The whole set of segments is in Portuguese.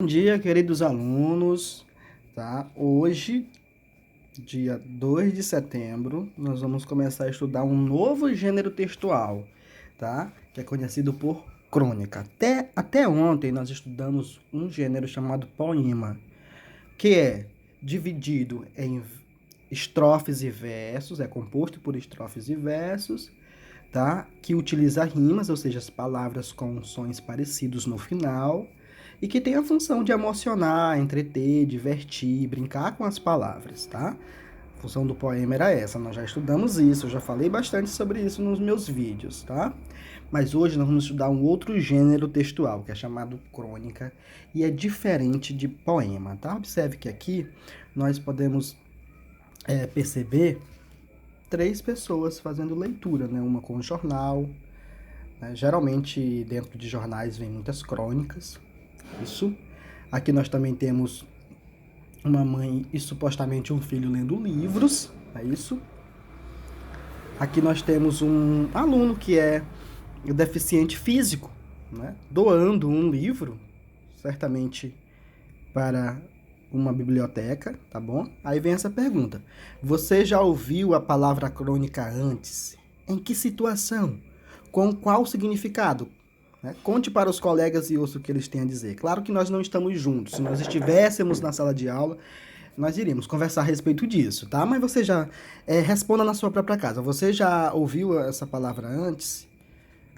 Bom dia, queridos alunos, tá? Hoje, dia 2 de setembro, nós vamos começar a estudar um novo gênero textual, tá? Que é conhecido por crônica. Até ontem nós estudamos um gênero chamado poema, que é dividido em estrofes e versos, é composto por estrofes e versos, tá? Que utiliza rimas, ou seja, as palavras com sons parecidos no final, e que tem a função de emocionar, entreter, divertir, brincar com as palavras, tá? A função do poema era essa, nós já estudamos isso, eu já falei bastante sobre isso nos meus vídeos, tá? Mas hoje nós vamos estudar um outro gênero textual, que é chamado crônica, e é diferente de poema, tá? Observe que aqui nós podemos perceber três pessoas fazendo leitura, né? Uma com o jornal, né? Geralmente dentro de jornais vem muitas crônicas, isso. Aqui nós também temos uma mãe e supostamente um filho lendo livros, é isso. Aqui nós temos um aluno que é deficiente físico, né? Doando um livro, certamente para uma biblioteca, tá bom? Aí vem essa pergunta: você já ouviu a palavra crônica antes? Em que situação? Com qual significado? Né? Conte para os colegas e ouça o que eles têm a dizer. Claro que nós não estamos juntos. Se nós estivéssemos na sala de aula, nós iríamos conversar a respeito disso, tá? Mas você já responda na sua própria casa. Você já ouviu essa palavra antes?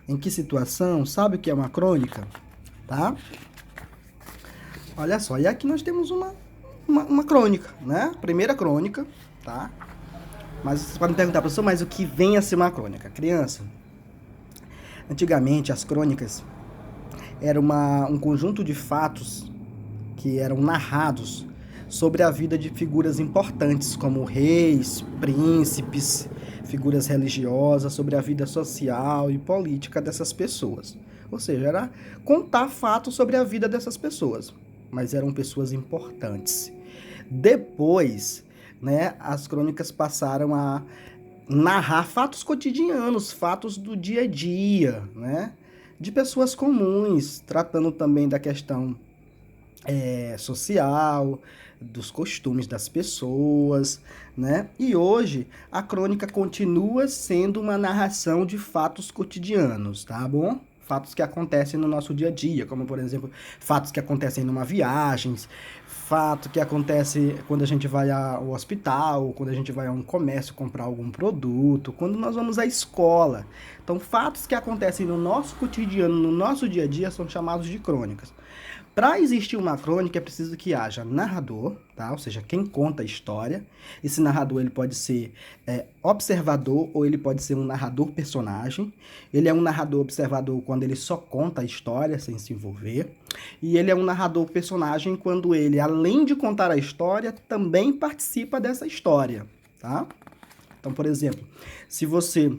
Em que situação? Sabe o que é uma crônica? Tá? Olha só, e aqui nós temos uma crônica, né? Primeira crônica, tá? Mas vocês podem perguntar, professor, mas o que vem a ser uma crônica? Criança, antigamente as crônicas eram um conjunto de fatos que eram narrados sobre a vida de figuras importantes, como reis, príncipes, figuras religiosas, sobre a vida social e política dessas pessoas. Ou seja, era contar fatos sobre a vida dessas pessoas, mas eram pessoas importantes. Depois, né, as crônicas passaram a narrar fatos cotidianos, fatos do dia a dia, né, de pessoas comuns, tratando também da questão social, dos costumes das pessoas, né? E hoje a crônica continua sendo uma narração de fatos cotidianos, tá bom? Fatos que acontecem no nosso dia a dia, como por exemplo, fatos que acontecem numa viagem, fato que acontece quando a gente vai ao hospital, quando a gente vai a um comércio comprar algum produto, quando nós vamos à escola. Então, fatos que acontecem no nosso cotidiano, no nosso dia a dia, são chamados de crônicas. Para existir uma crônica é preciso que haja narrador, tá? Ou seja, quem conta a história. Esse narrador ele pode ser observador ou ele pode ser um narrador personagem. Ele é um narrador observador quando ele só conta a história sem se envolver. E ele é um narrador personagem quando ele, além de contar a história, também participa dessa história, tá? Então, por exemplo, se você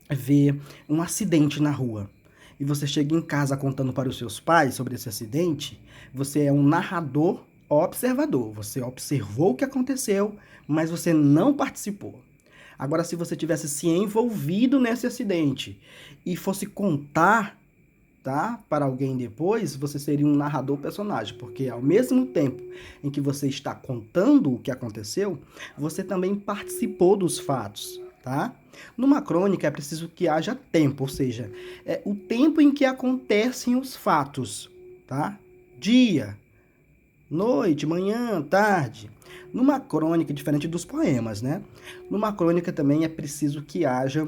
vê um acidente na rua, e você chega em casa contando para os seus pais sobre esse acidente, você é um narrador observador. Você observou o que aconteceu, mas você não participou. Agora, se você tivesse se envolvido nesse acidente e fosse contar, tá, para alguém depois, você seria um narrador personagem, porque ao mesmo tempo em que você está contando o que aconteceu, você também participou dos fatos. Tá? Numa crônica é preciso que haja tempo, ou seja, o tempo em que acontecem os fatos, tá? Dia, noite, manhã, tarde. Numa crônica, diferente dos poemas, né? Numa crônica também é preciso que haja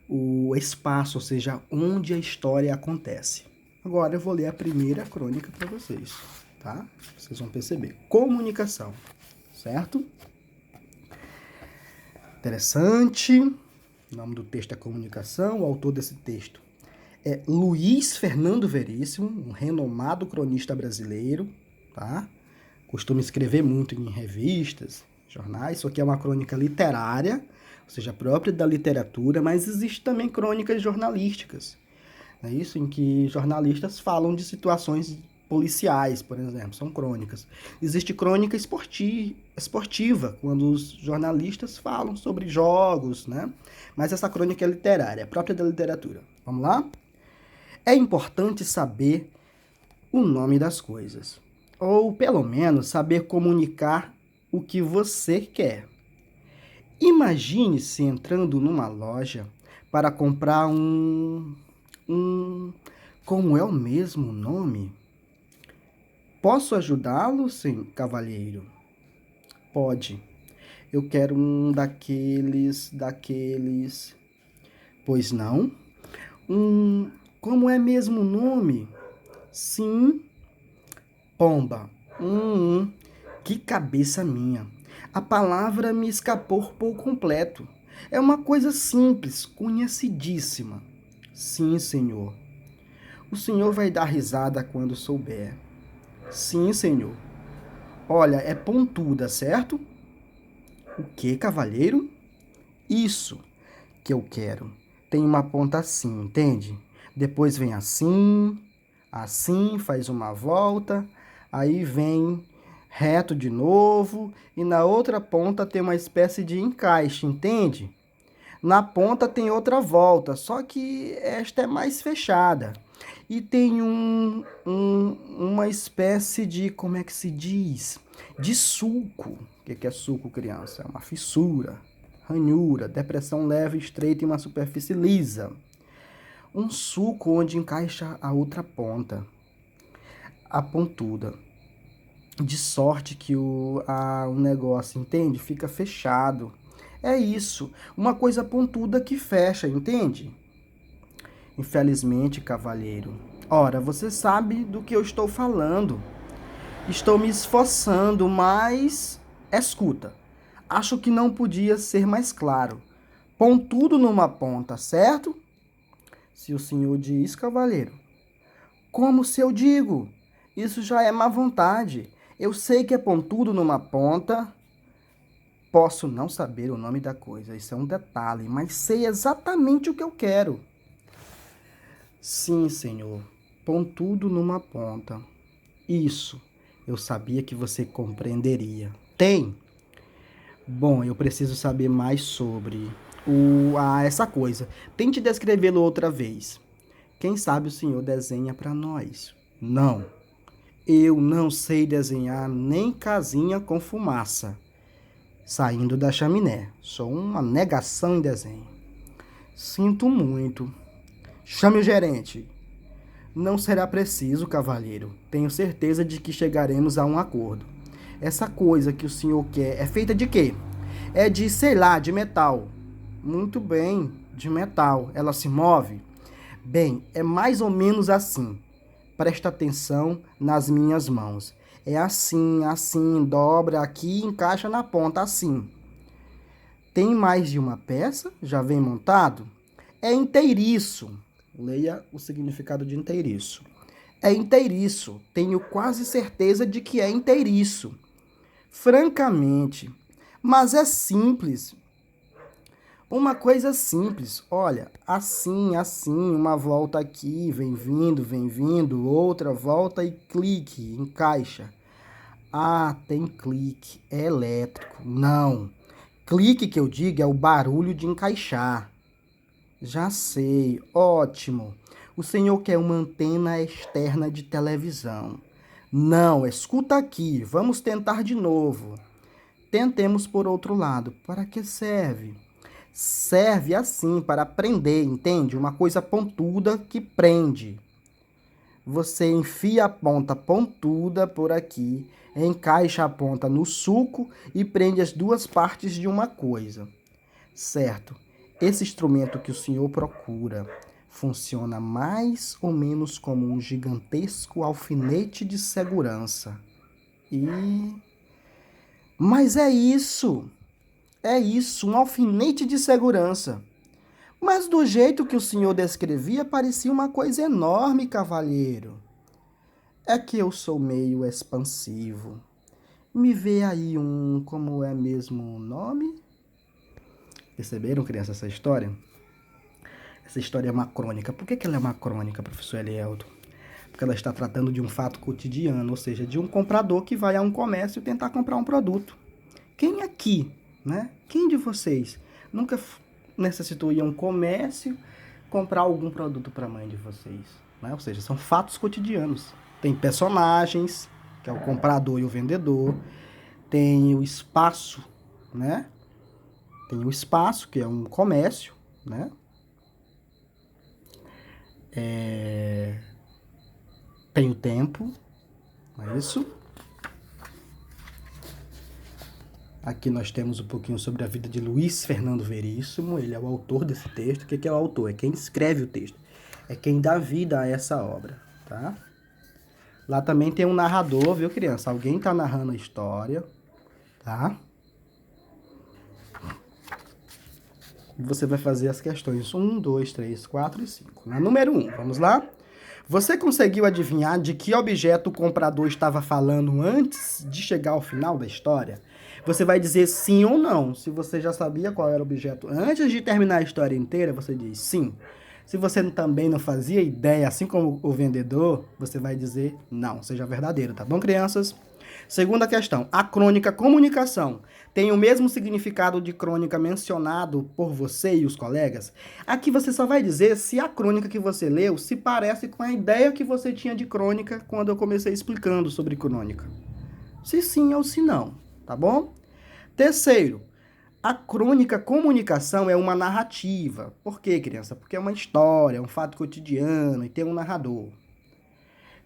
o espaço, ou seja, onde a história acontece. Agora eu vou ler a primeira crônica para vocês, tá? Vocês vão perceber. Comunicação, certo? Interessante. O nome do texto é Comunicação. O autor desse texto é Luiz Fernando Veríssimo, um renomado cronista brasileiro, tá? Costuma escrever muito em revistas, jornais. Isso aqui é uma crônica literária, ou seja, própria da literatura, mas existe também crônicas jornalísticas. É isso, em que jornalistas falam de situações policiais, por exemplo, são crônicas. Existe crônica esportiva, quando os jornalistas falam sobre jogos, né? Mas essa crônica é literária, é própria da literatura. Vamos lá? É importante saber o nome das coisas. Ou, pelo menos, saber comunicar o que você quer. Imagine-se entrando numa loja para comprar como é o mesmo nome? Posso ajudá-lo, sim, cavalheiro? Pode. Eu quero um daqueles. Pois não? Como é mesmo o nome? Sim, pomba. Que cabeça minha. A palavra me escapou por completo. É uma coisa simples, conhecidíssima. Sim, senhor. O senhor vai dar risada quando souber. Sim, senhor. Olha, é pontuda, certo? O que, cavalheiro? Isso que eu quero. Tem uma ponta assim, entende? Depois vem assim, assim, faz uma volta, aí vem reto de novo e na outra ponta tem uma espécie de encaixe, entende? Na ponta tem outra volta, só que esta é mais fechada. E tem uma espécie de, como é que se diz? De sulco. O que é sulco, criança? É uma fissura, ranhura, depressão leve, estreita e uma superfície lisa. Um sulco onde encaixa a outra ponta, a pontuda. De sorte que o negócio, entende? Fica fechado. É isso, uma coisa pontuda que fecha, entende? Infelizmente, cavalheiro. Ora, você sabe do que eu estou falando. Estou me esforçando, mas escuta. Acho que não podia ser mais claro. Pontudo numa ponta, certo? Se o senhor diz, cavalheiro. Como se eu digo? Isso já é má vontade. Eu sei que é pontudo numa ponta. Posso não saber o nome da coisa, isso é um detalhe, mas sei exatamente o que eu quero. Sim, senhor. Pontudo numa ponta. Isso. Eu sabia que você compreenderia. Tem? Bom, eu preciso saber mais sobre essa coisa. Tente descrevê-lo outra vez. Quem sabe o senhor desenha para nós? Não. Eu não sei desenhar nem casinha com fumaça saindo da chaminé. Sou uma negação em desenho. Sinto muito. Chame o gerente. Não será preciso, cavalheiro. Tenho certeza de que chegaremos a um acordo. Essa coisa que o senhor quer é feita de quê? É de, sei lá, de metal. Muito bem, de metal. Ela se move? Bem, é mais ou menos assim. Presta atenção nas minhas mãos. É assim, assim, dobra aqui e encaixa na ponta, assim. Tem mais de uma peça? Já vem montado? É inteiriço. Leia o significado de inteiriço. É inteiriço. Tenho quase certeza de que é inteiriço. Francamente. Mas é simples. Uma coisa simples. Olha, assim, assim, uma volta aqui, vem vindo, outra volta e clique, encaixa. Ah, tem clique. É elétrico. Não. Clique que eu digo é o barulho de encaixar. Já sei, ótimo. O senhor quer uma antena externa de televisão. Não, escuta aqui, vamos tentar de novo. Tentemos por outro lado. Para que serve? Serve assim para prender, entende? Uma coisa pontuda que prende. Você enfia a ponta pontuda por aqui, encaixa a ponta no sulco e prende as duas partes de uma coisa. Certo? Esse instrumento que o senhor procura funciona mais ou menos como um gigantesco alfinete de segurança. Mas é isso! É isso, um alfinete de segurança. Mas do jeito que o senhor descrevia, parecia uma coisa enorme, cavalheiro. É que eu sou meio expansivo. Me vê aí como é mesmo o nome? Perceberam, criança, essa história? Essa história é uma crônica. Por que ela é uma crônica, professor Elieldo? Porque ela está tratando de um fato cotidiano, ou seja, de um comprador que vai a um comércio tentar comprar um produto. Quem aqui, né? Quem de vocês nunca necessitou ir a um comércio comprar algum produto para a mãe de vocês? Né? Ou seja, são fatos cotidianos. Tem personagens, que é o comprador e o vendedor. Tem o espaço, né? Tem o espaço, que é um comércio, né? Tem o tempo, não é isso? Aqui nós temos um pouquinho sobre a vida de Luiz Fernando Veríssimo. Ele é o autor desse texto. O que é o autor? É quem escreve o texto. É quem dá vida a essa obra, tá? Lá também tem um narrador, viu, criança? Alguém tá narrando a história, tá? E você vai fazer as questões 1, 2, 3, 4 e 5. Na número 1, vamos lá? Você conseguiu adivinhar de que objeto o comprador estava falando antes de chegar ao final da história? Você vai dizer sim ou não. Se você já sabia qual era o objeto antes de terminar a história inteira, você diz sim. Se você também não fazia ideia, assim como o vendedor, você vai dizer não. Seja verdadeiro, tá bom, crianças? Segunda questão. A crônica comunicação tem o mesmo significado de crônica mencionado por você e os colegas? Aqui você só vai dizer se a crônica que você leu se parece com a ideia que você tinha de crônica quando eu comecei explicando sobre crônica. Se sim ou se não, tá bom? Terceiro, a crônica comunicação é uma narrativa. Por quê, criança? Porque é uma história, é um fato cotidiano e tem um narrador.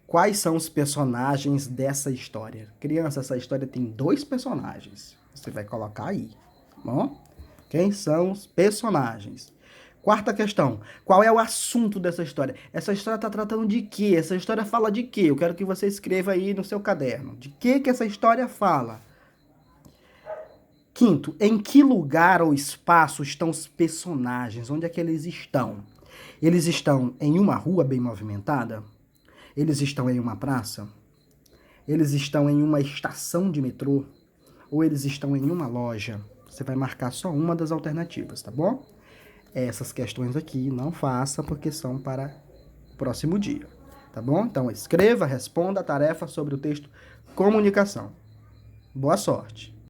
Quais são os personagens dessa história? Criança, essa história tem 2 personagens. Você vai colocar aí, tá bom? Quem são os personagens? Quarta questão. Qual é o assunto dessa história? Essa história está tratando de quê? Essa história fala de quê? Eu quero que você escreva aí no seu caderno. De que essa história fala? Quinto, em que lugar ou espaço estão os personagens? Onde é que eles estão? Eles estão em uma rua bem movimentada? Eles estão em uma praça? Eles estão em uma estação de metrô? Ou eles estão em uma loja? Você vai marcar só uma das alternativas, tá bom? Essas questões aqui não faça porque são para o próximo dia, tá bom? Então escreva, responda a tarefa sobre o texto comunicação. Boa sorte!